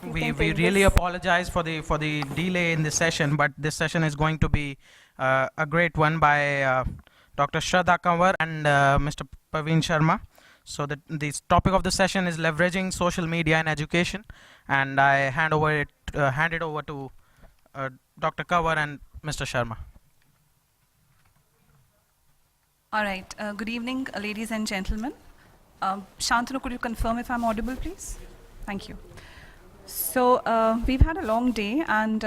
We really apologize for the delay in this session, but this session is going to be a great one by Dr. Shraddha Kanwar and Mr. Praveen Sharma. So the topic of the session is leveraging social media in education, and I hand it over to Dr. Kanwar and Mr. Sharma. All right. Good evening, ladies and gentlemen. Shantanu, could you confirm if I'm audible, please? Thank you. So we've had a long day, and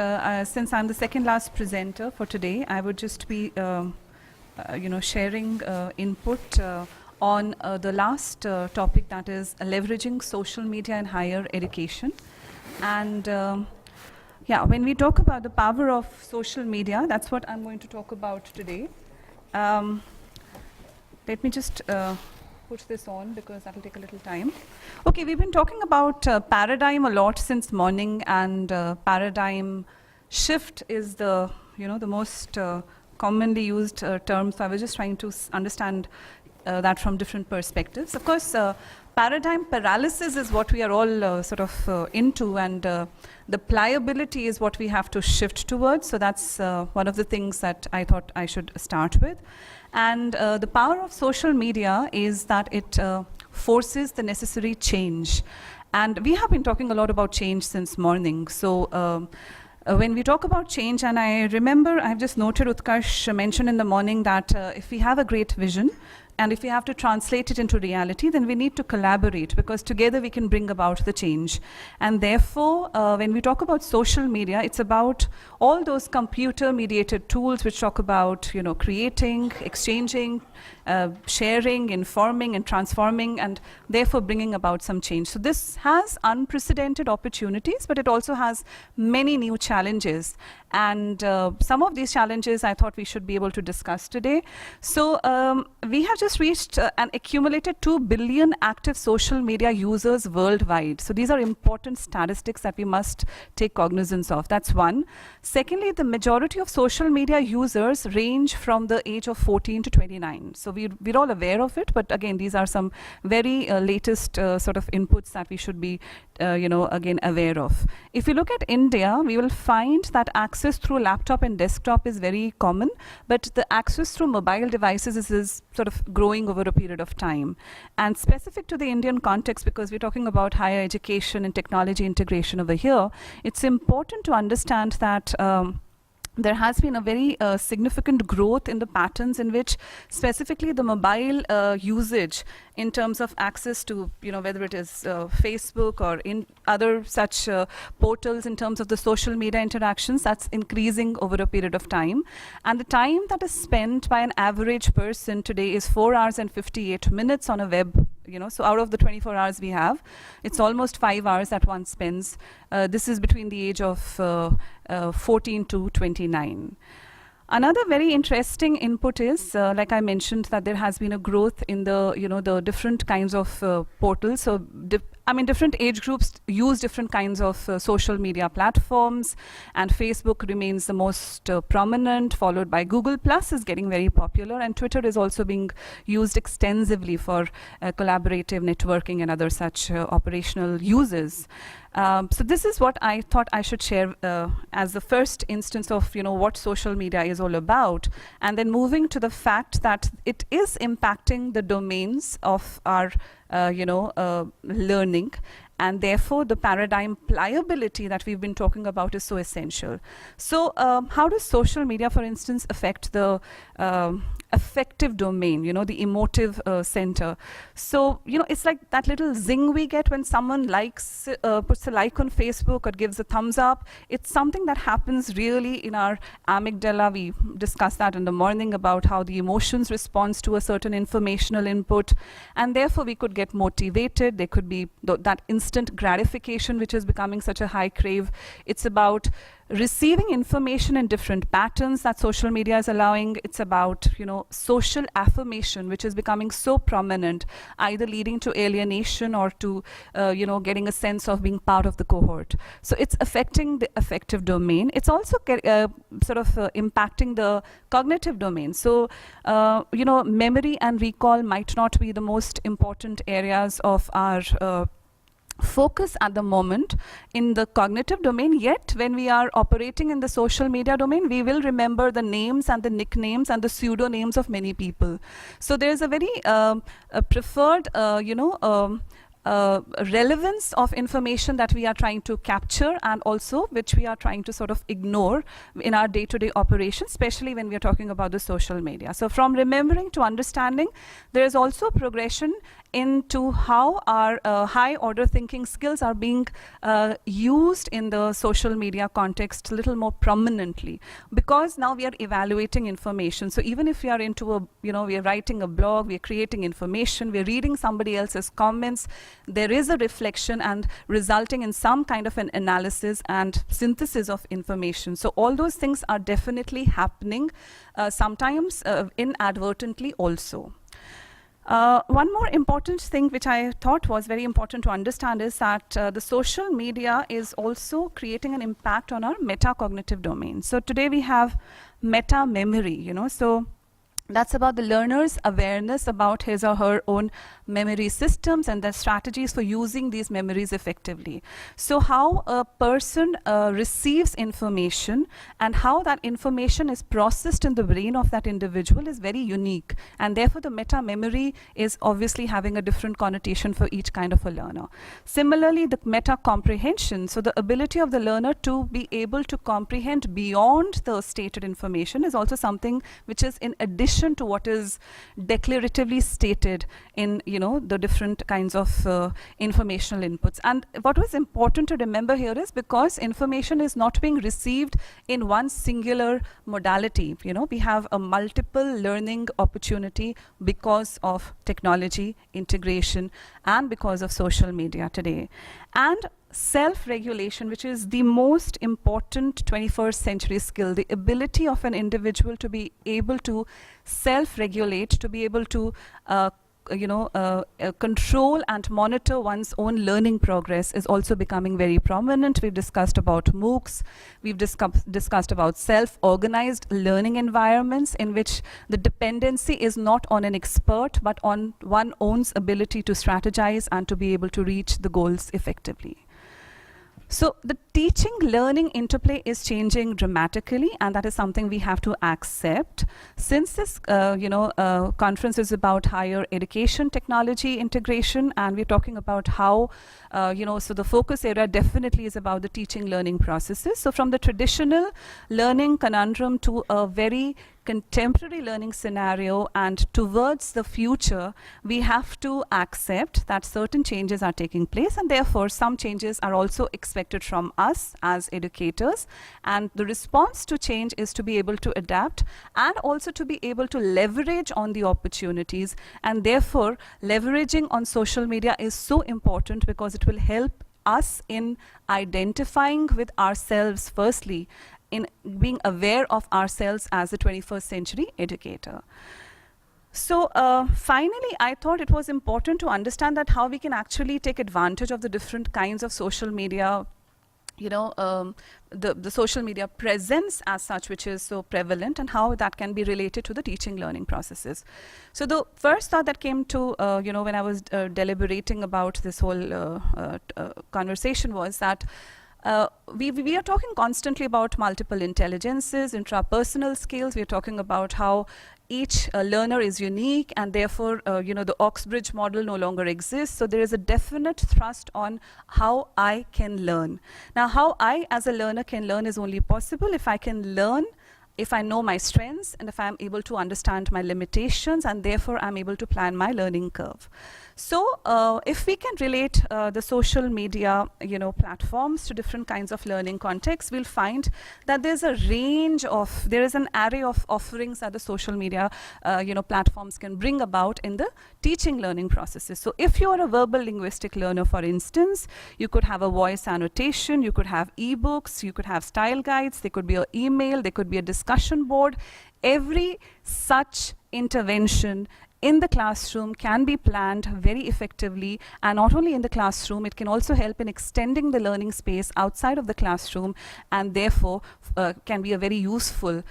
since I'm the second last presenter for today, I would just be, sharing input on the last topic, that is leveraging social media in higher education. And when we talk about the power of social media, that's what I'm going to talk about today. Let me just put this on because that will take a little time. Okay, we've been talking about paradigm a lot since morning, and paradigm shift is the most commonly used term. So I was just trying to understand that from different perspectives. Of course, paradigm paralysis is what we are all into, and the pliability is what we have to shift towards. So that's one of the things that I thought I should start with. And the power of social media is that it forces the necessary change. And we have been talking a lot about change since morning. So when we talk about change, and I remember I've just noted Utkarsh mentioned in the morning that if we have a great vision, and if we have to translate it into reality, then we need to collaborate, because together we can bring about the change. And therefore, when we talk about social media, it's about all those computer-mediated tools which talk about, creating, exchanging, sharing, informing, and transforming, and therefore bringing about some change. So this has unprecedented opportunities, but it also has many new challenges. And some of these challenges I thought we should be able to discuss today. So we have just reached an accumulated 2 billion active social media users worldwide. So these are important statistics that we must take cognizance of. That's one. Secondly, the majority of social media users range from the age of 14 to 29. So we're all aware of it, but again, these are some very latest sort of inputs that we should be, again, aware of. If you look at India, we will find that access through laptop and desktop is very common, but the access through mobile devices is sort of growing over a period of time. And specific to the Indian context, because we're talking about higher education and technology integration over here, it's important to understand that there has been a very significant growth in the patterns in which specifically the mobile usage in terms of access to, whether it is Facebook or in other such portals in terms of the social media interactions, that's increasing over a period of time. And the time that is spent by an average person today is 4 hours and 58 minutes on a web. So out of the 24 hours we have, it's almost 5 hours that one spends. This is between the age of 14 to 29. Another very interesting input is, like I mentioned, that there has been a growth in the, the different kinds of portals. So, different age groups use different kinds of social media platforms, and Facebook remains the most prominent, followed by Google Plus is getting very popular, and Twitter is also being used extensively for collaborative networking and other such operational uses. So this is what I thought I should share as the first instance of what social media is all about, and then moving to the fact that it is impacting the domains of our learning, and therefore the paradigm pliability that we've been talking about is so essential. So how does social media, for instance, affect the affective domain, the emotive center? So, it's like that little zing we get when someone likes, puts a like on Facebook or gives a thumbs up. It's something that happens really in our amygdala. We discussed that in the morning about how the emotions responds to a certain informational input, and therefore we could get motivated. There could be that instant gratification, which is becoming such a high crave. It's about receiving information in different patterns that social media is allowing. It's about, social affirmation, which is becoming so prominent, either leading to alienation or to, getting a sense of being part of the cohort. So it's affecting the affective domain. It's also impacting the cognitive domain. So, memory and recall might not be the most important areas of our focus at the moment in the cognitive domain, yet when we are operating in the social media domain, we will remember the names and the nicknames and the pseudonames of many people. So there is a very preferred, relevance of information that we are trying to capture, and also which we are trying to sort of ignore in our day-to-day operations, especially when we are talking about the social media. So from remembering to understanding, there is also progression into how our high order thinking skills are being used in the social media context a little more prominently, because now we are evaluating information. So even if we are into a, we are writing a blog, we are creating information, we are reading somebody else's comments, there is a reflection and resulting in some kind of an analysis and synthesis of information. So all those things are definitely happening, sometimes inadvertently also. One more important thing which I thought was very important to understand is that the social media is also creating an impact on our metacognitive domain. So today we have meta memory, so that's about the learner's awareness about his or her own memory systems and the strategies for using these memories effectively. So how a person receives information and how that information is processed in the brain of that individual is very unique, and therefore the meta memory is obviously having a different connotation for each kind of a learner. Similarly, the meta comprehension, so the ability of the learner to be able to comprehend beyond the stated information, is also something which is in addition to what is declaratively stated in the different kinds of informational inputs. And what was important to remember here is, because information is not being received in one singular modality, we have a multiple learning opportunity because of technology integration and because of social media today. And self-regulation, which is the most important 21st century skill, the ability of an individual to be able to self-regulate, to be able to control and monitor one's own learning progress, is also becoming very prominent. We've discussed about MOOCs, we've discussed about self-organized learning environments in which the dependency is not on an expert but on one's own ability to strategize and to be able to reach the goals effectively. So the teaching learning interplay is changing dramatically, and that is something we have to accept. Since this conference is about higher education technology integration, and we're talking about how so the focus area definitely is about the teaching learning processes. So from the traditional learning conundrum to a very contemporary learning scenario and towards the future, we have to accept that certain changes are taking place, and therefore some changes are also expected from us as educators. And the response to change is to be able to adapt and also to be able to leverage on the opportunities. And therefore, leveraging on social media is so important, because it will help us in identifying with ourselves firstly, in being aware of ourselves as a 21st century educator. So finally, I thought it was important to understand that how we can actually take advantage of the different kinds of social media, the social media presence as such, which is so prevalent, and how that can be related to the teaching learning processes. So the first thought that came to, when I was deliberating about this whole conversation was that we are talking constantly about multiple intelligences, intrapersonal skills. We are talking about how each learner is unique, and therefore, the Oxbridge model no longer exists. So there is a definite thrust on how I can learn. Now, how I as a learner can learn is only possible if I can learn, if I know my strengths, and if I'm able to understand my limitations, and therefore I'm able to plan my learning curve. So if we can relate the social media platforms to different kinds of learning contexts, we'll find that there is an array of offerings that the social media platforms can bring about in the teaching learning processes. So if you are a verbal linguistic learner, for instance, you could have a voice annotation, you could have ebooks, you could have style guides, there could be an email, there could be a discussion board. Every such intervention in the classroom can be planned very effectively, and not only in the classroom, it can also help in extending the learning space outside of the classroom, and therefore can be a very useful,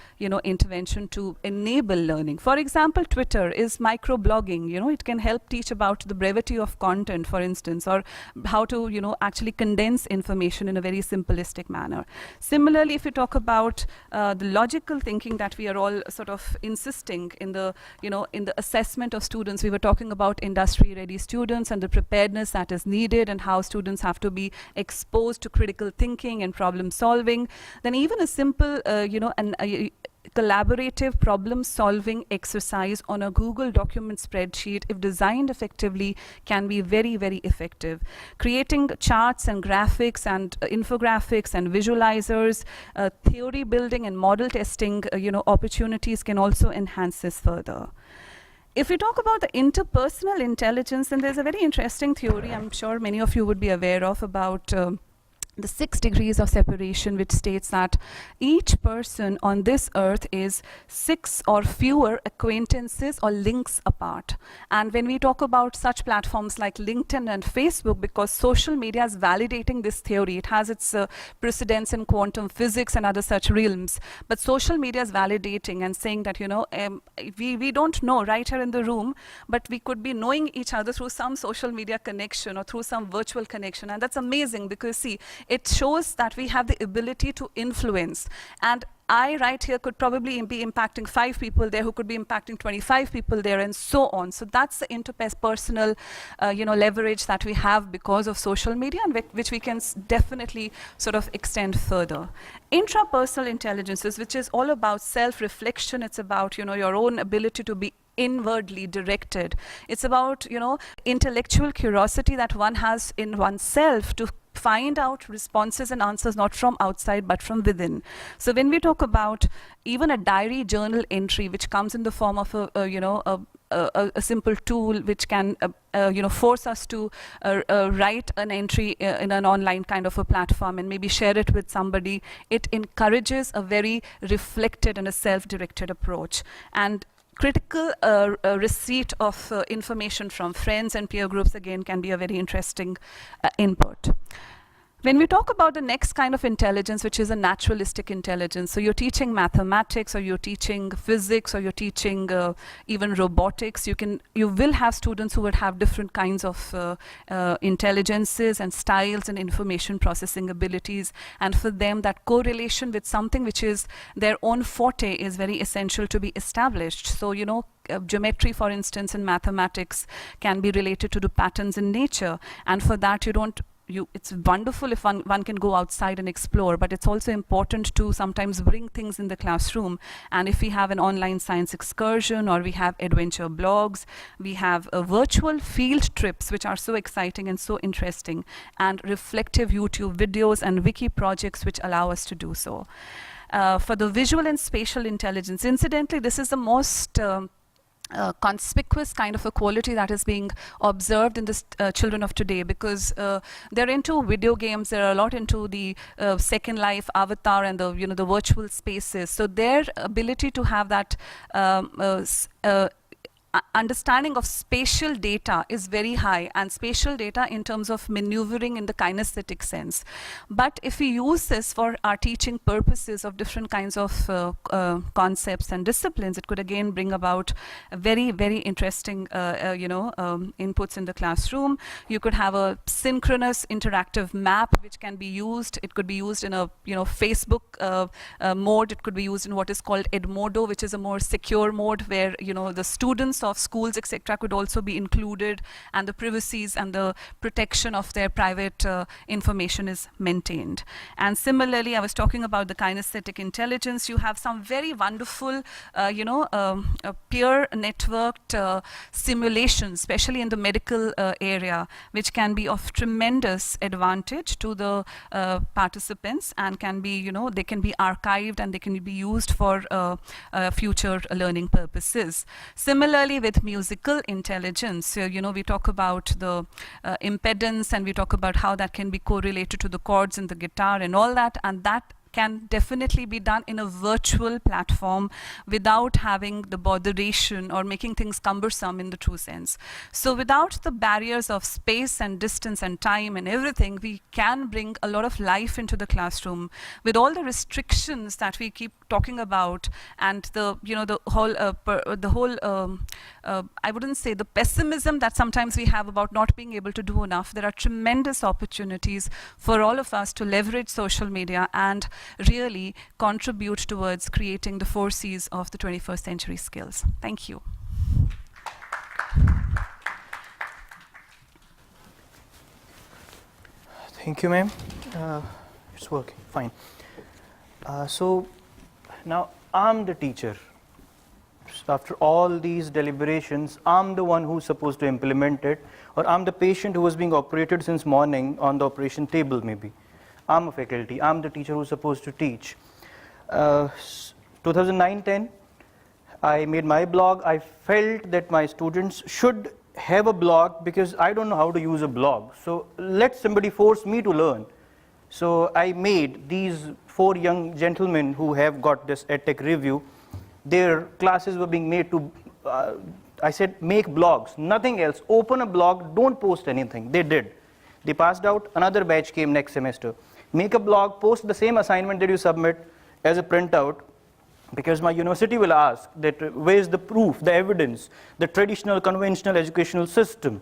intervention to enable learning. For example, Twitter is microblogging. It can help teach about the brevity of content, for instance, or how to, actually condense information in a very simplistic manner. Similarly, if you talk about the logical thinking that we are all sort of insisting in the, in the assessment of students, we were talking about industry-ready students and the preparedness that is needed and how students have to be exposed to critical thinking and problem solving. Then even a simple, collaborative problem-solving exercise on a Google document spreadsheet, if designed effectively, can be very, very effective. Creating charts and graphics and infographics and visualizers, theory building and model testing, opportunities can also enhance this further. If we talk about the interpersonal intelligence, then there's a very interesting theory I'm sure many of you would be aware of about the 6 degrees of separation, which states that each person on this earth is 6 or fewer acquaintances or links apart. And when we talk about such platforms like LinkedIn and Facebook, because social media is validating this theory, it has its precedence in quantum physics and other such realms, but social media is validating and saying that, we don't know right here in the room, but we could be knowing each other through some social media connection or through some virtual connection. And that's amazing, because see, it shows that we have the ability to influence. And I right here could probably be impacting 5 people there, who could be impacting 25 people there, and so on. So that's the interpersonal, leverage that we have because of social media, and which we can definitely sort of extend further. Intrapersonal intelligences, which is all about self-reflection. It's about, your own ability to be inwardly directed. It's about, intellectual curiosity that one has in oneself to find out responses and answers not from outside but from within. So when we talk about even a diary journal entry, which comes in the form of a simple tool which can force us to write an entry in an online kind of a platform and maybe share it with somebody, it encourages a very reflected and a self-directed approach. And critical receipt of information from friends and peer groups, again, can be a very interesting input. When we talk about the next kind of intelligence, which is a naturalistic intelligence, so you're teaching mathematics, or you're teaching physics, or you're teaching even robotics, you will have students who would have different kinds of intelligences and styles and information processing abilities. And for them, that correlation with something which is their own forte is very essential to be established. So, geometry, for instance, in mathematics can be related to the patterns in nature. And for that, it's wonderful if one can go outside and explore, but it's also important to sometimes bring things in the classroom. And if we have an online science excursion, or we have adventure blogs, we have virtual field trips, which are so exciting and so interesting, and reflective YouTube videos and wiki projects which allow us to do so. For the visual and spatial intelligence, incidentally, this is the most conspicuous kind of a quality that is being observed in the children of today, because they're into video games, they're a lot into the Second Life, Avatar, and the virtual spaces. So their ability to have that understanding of spatial data is very high, and spatial data in terms of maneuvering in the kinesthetic sense. But if we use this for our teaching purposes of different kinds of concepts and disciplines, it could again bring about a very, very interesting inputs in the classroom. You could have a synchronous interactive map which can be used. It could be used in a Facebook mode. It could be used in what is called Edmodo, which is a more secure mode where the students of schools, etc., could also be included, and the privacies and the protection of their private information is maintained. And similarly, I was talking about the kinesthetic intelligence. You have some very wonderful, peer networked simulations, especially in the medical area, which can be of tremendous advantage to the participants, and can be, they can be archived and they can be used for future learning purposes. Similarly, with musical intelligence, we talk about the impedance, and we talk about how that can be correlated to the chords in the guitar and all that, and that can definitely be done in a virtual platform without having the botheration or making things cumbersome in the true sense. So without the barriers of space and distance and time and everything, we can bring a lot of life into the classroom. With all the restrictions that we keep talking about, and the whole I wouldn't say the pessimism that sometimes we have about not being able to do enough, there are tremendous opportunities for all of us to leverage social media and really contribute towards creating the 4 Cs of the 21st century skills. Thank you. Thank you, ma'am. It's working, fine. So now I'm the teacher. After all these deliberations, I'm the one who's supposed to implement it, or I'm the patient who was being operated since morning on the operation table maybe. I'm a faculty, I'm the teacher who's supposed to teach. 2009-10, I made my blog. I felt that my students should have a blog because I don't know how to use a blog. So let somebody force me to learn. So I made these 4 young gentlemen who have got this EdTech review. Their classes were being made to, I said, make blogs, nothing else. Open a blog, don't post anything. They did. They passed out, another batch came next semester. Make a blog, post the same assignment that you submit as a printout, because my university will ask that where's the proof, the evidence, the traditional, conventional educational system.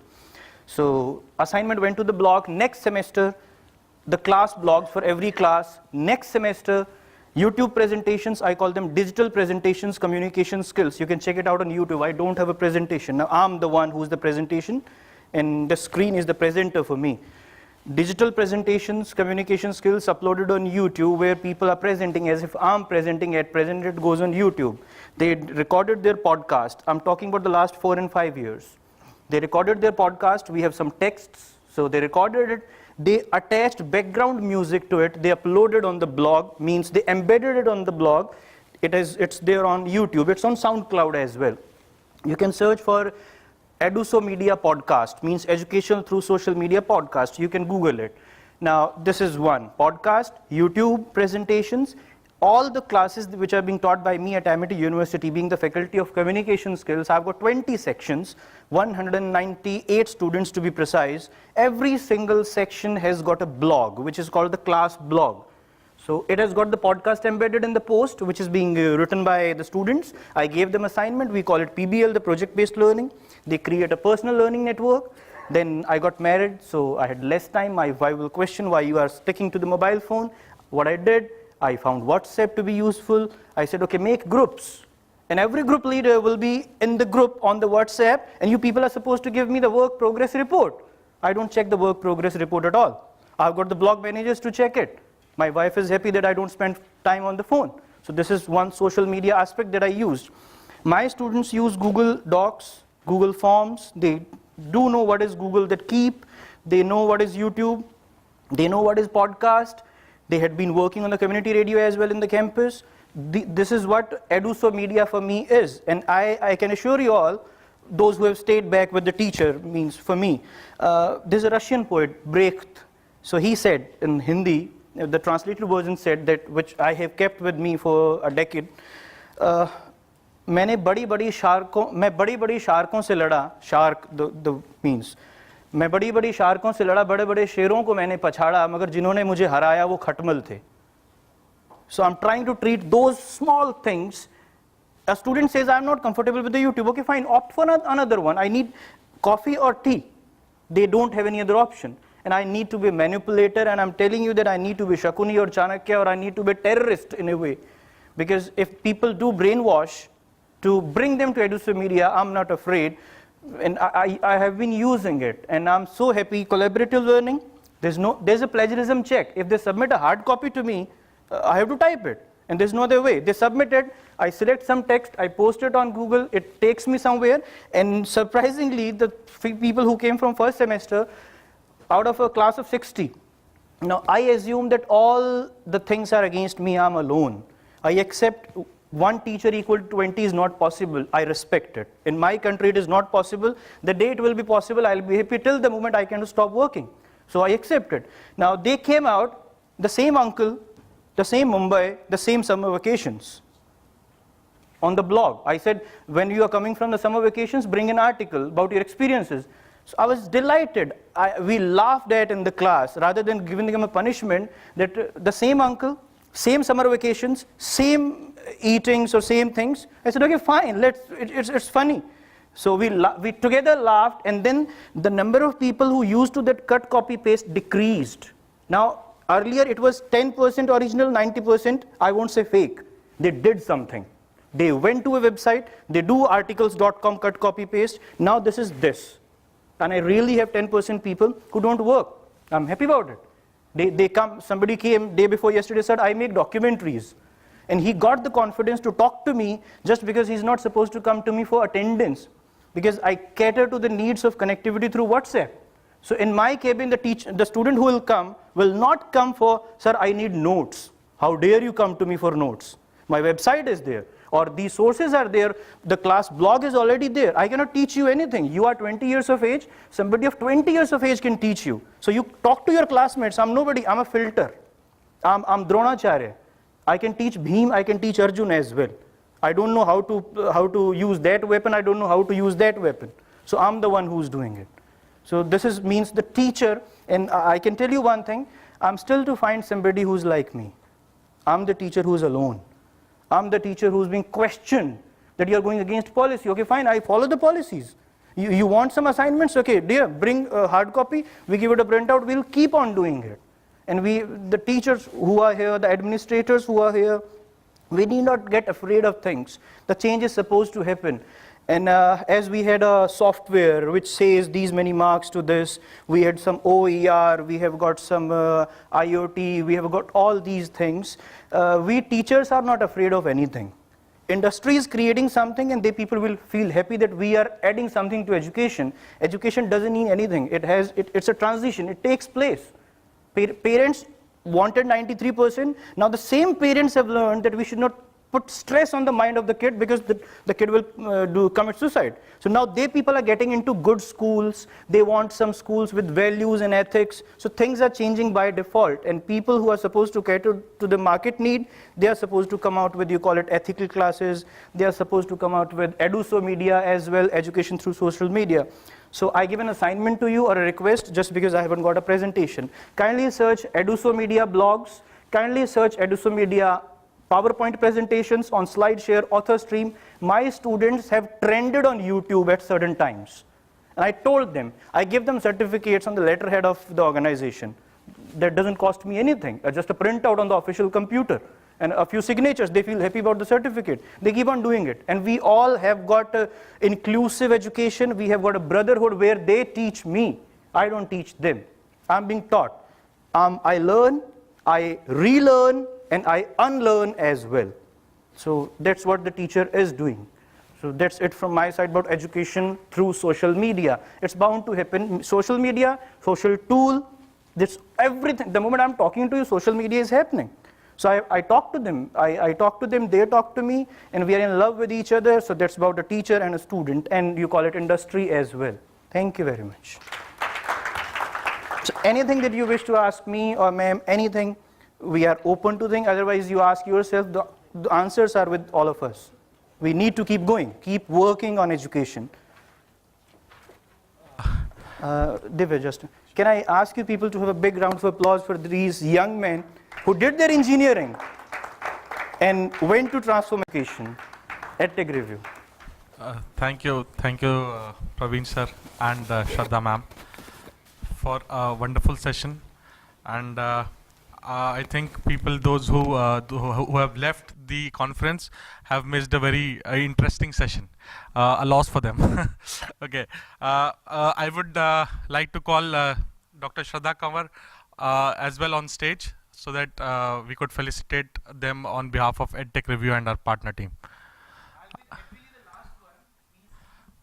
So assignment went to the blog. Next semester, the class blogs for every class. Next semester, YouTube presentations, I call them digital presentations, communication skills. You can check it out on YouTube. I don't have a presentation. Now I'm the one who's the presentation, and the screen is the presenter for me. Digital presentations, communication skills uploaded on YouTube, where people are presenting as if I'm presenting. At present it goes on YouTube. They recorded their podcast. I'm talking about the last 4 and 5 years. They recorded their podcast. We have some texts. So they recorded it. They attached background music to it. They uploaded on the blog, means they embedded it on the blog. It's there on YouTube. It's on SoundCloud as well. You can search for Eduso Media Podcast, means education through social media podcast. You can Google it. Now, this is one podcast, YouTube presentations. All the classes which are being taught by me at Amity University, being the Faculty of Communication Skills, I've got 20 sections, 198 students to be precise. Every single section has got a blog, which is called the class blog. So it has got the podcast embedded in the post, which is being written by the students. I gave them assignment. We call it PBL, the project-based learning. They create a personal learning network. Then I got married, so I had less time. My wife will question why you are sticking to the mobile phone. What I did, I found WhatsApp to be useful. I said, okay, make groups. And every group leader will be in the group on the WhatsApp, and you people are supposed to give me the work progress report. I don't check the work progress report at all. I've got the blog managers to check it. My wife is happy that I don't spend time on the phone. So this is one social media aspect that I used. My students use Google Docs, Google Forms. They do know what is Google that Keep. They know what is YouTube. They know what is podcast. They had been working on the community radio as well in the campus. This is what Eduso Media for me is. And I can assure you all, those who have stayed back with the teacher, means for me, there's a Russian poet, Brecht. So he said in Hindi, the translated version said that, which I have kept with me for a decade, मैं बड़ी बड़ी शार्कों से लड़ा, shark the means, मैं बड़ी बड़ी शार्कों से लड़ा, बड़े बड़े शेरों को मैंने पछाड़ा, मगर जिन्होंने मुझे हराया वो खटमल थे. So I'm trying to treat those small things. A student says, I'm not comfortable with the YouTube. Okay, fine, opt for another one. I need coffee or tea. They don't have any other option. And I need to be a manipulator, and I'm telling you that I need to be Shakuni or Chanakya, or I need to be a terrorist in a way. Because if people do brainwash to bring them to Eduso Media, I'm not afraid. And I have been using it, and I'm so happy. Collaborative learning, there's a plagiarism check. If they submit a hard copy to me, I have to type it, and there's no other way. They submit it, I select some text, I post it on Google, it takes me somewhere, and surprisingly, the people who came from first semester, out of a class of 60, now I assume that all the things are against me, I'm alone. I accept one teacher equal to 20 is not possible. I respect it. In my country, it is not possible. The day it will be possible, I'll be happy till the moment I can stop working. So I accept it. Now they came out, the same uncle, the same Mumbai, the same summer vacations. On the blog, I said, when you are coming from the summer vacations, bring an article about your experiences. So I was delighted. We laughed at in the class, rather than giving them a punishment, that the same uncle, same summer vacations, same eatings or same things. I said, okay, fine, it's funny. So we together laughed, and then the number of people who used to that cut, copy, paste decreased. Now, earlier it was 10% original, 90%, I won't say fake. They did something. They went to a website, they do articles.com, cut, copy, paste. Now this is this. And I really have 10% people who don't work. I'm happy about it. They come, somebody came day before yesterday, said, I make documentaries. And he got the confidence to talk to me just because he's not supposed to come to me for attendance. Because I cater to the needs of connectivity through WhatsApp. So in my cabin, the student who will not come for, sir, I need notes. How dare you come to me for notes? My website is there, or these sources are there, the class blog is already there. I cannot teach you anything. You are 20 years of age, somebody of 20 years of age can teach you. So you talk to your classmates. I'm nobody, I'm a filter. I'm Dronacharya. I can teach Bhim, I can teach Arjun as well. I don't know how to use that weapon, I don't know how to use that weapon. So I'm the one who's doing it. So this means the teacher, and I can tell you one thing, I'm still to find somebody who's like me. I'm the teacher who's alone. I'm the teacher who's being questioned that you're going against policy. Okay, fine, I follow the policies. You want some assignments? Okay, dear, bring a hard copy, we give it a printout, we'll keep on doing it. And the teachers who are here, the administrators who are here, we need not get afraid of things. The change is supposed to happen. And as we had a software which says these many marks to this, we had some OER, we have got some IoT, we have got all these things. We teachers are not afraid of anything. Industry is creating something, and people will feel happy that we are adding something to education. Education doesn't mean anything. It's a transition, it takes place. Parents wanted 93%. Now the same parents have learned that we should not put stress on the mind of the kid, because the kid will commit suicide. So now people are getting into good schools. They want some schools with values and ethics. So things are changing by default, and people who are supposed to cater to the market need, they are supposed to come out with, you call it ethical classes. They are supposed to come out with eduso media as well, education through social media. So I give an assignment to you, or a request, just because I haven't got a presentation. Kindly search eduso media blogs. Kindly search eduso media PowerPoint presentations on SlideShare, AuthorStream. My students have trended on YouTube at certain times. And I told them, I give them certificates on the letterhead of the organization. That doesn't cost me anything, just a printout on the official computer. And a few signatures, they feel happy about the certificate. They keep on doing it. And we all have got inclusive education. We have got a brotherhood where they teach me. I don't teach them. I'm being taught. I learn, I relearn, and I unlearn as well. So that's what the teacher is doing. So that's it from my side about education through social media. It's bound to happen. Social media, social tool, this everything. The moment I'm talking to you, social media is happening. So I talk to them. I talk to them, they talk to me, and we are in love with each other. So that's about a teacher and a student, and you call it industry as well. Thank you very much. So anything that you wish to ask me or ma'am, anything, we are open to things. Otherwise, you ask yourself, the answers are with all of us. We need to keep going, keep working on education. Divya, just, can I ask you people to have a big round of applause for these young men who did their engineering and went to transformation at Tech Review. Thank you, Praveen sir and Shraddha ma'am, for a wonderful session. And I think those who have left the conference have missed a very interesting session. A loss for them. Okay, I would like to call Dr. Shraddha Kanwar as well on stage, so that we could felicitate them on behalf of EdTech Review and our partner team.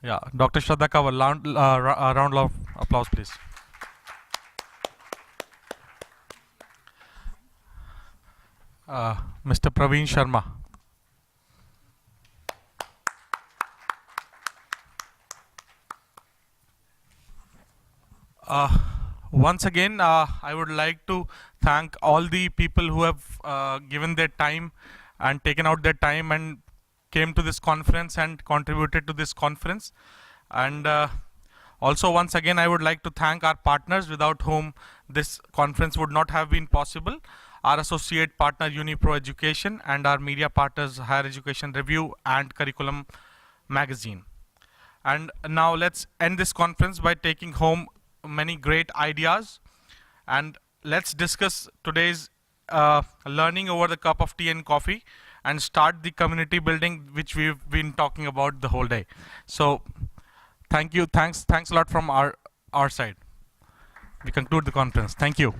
Yeah, Dr. Shraddha Kanwar, round of applause, please. Mr. Praveen Sharma. once again, I would like to thank all the people who have given their time and taken out their time and came to this conference and contributed to this conference. And also, once again, I would like to thank our partners without whom this conference would not have been possible. Our associate partner, Unipro Education, and our media partners, Higher Education Review and Curriculum Magazine. And now let's end this conference by taking home many great ideas, and let's discuss today's learning over the cup of tea and coffee and start the community building which we've been talking about the whole day. So thank you, thanks a lot from our side. We conclude the conference. Thank you.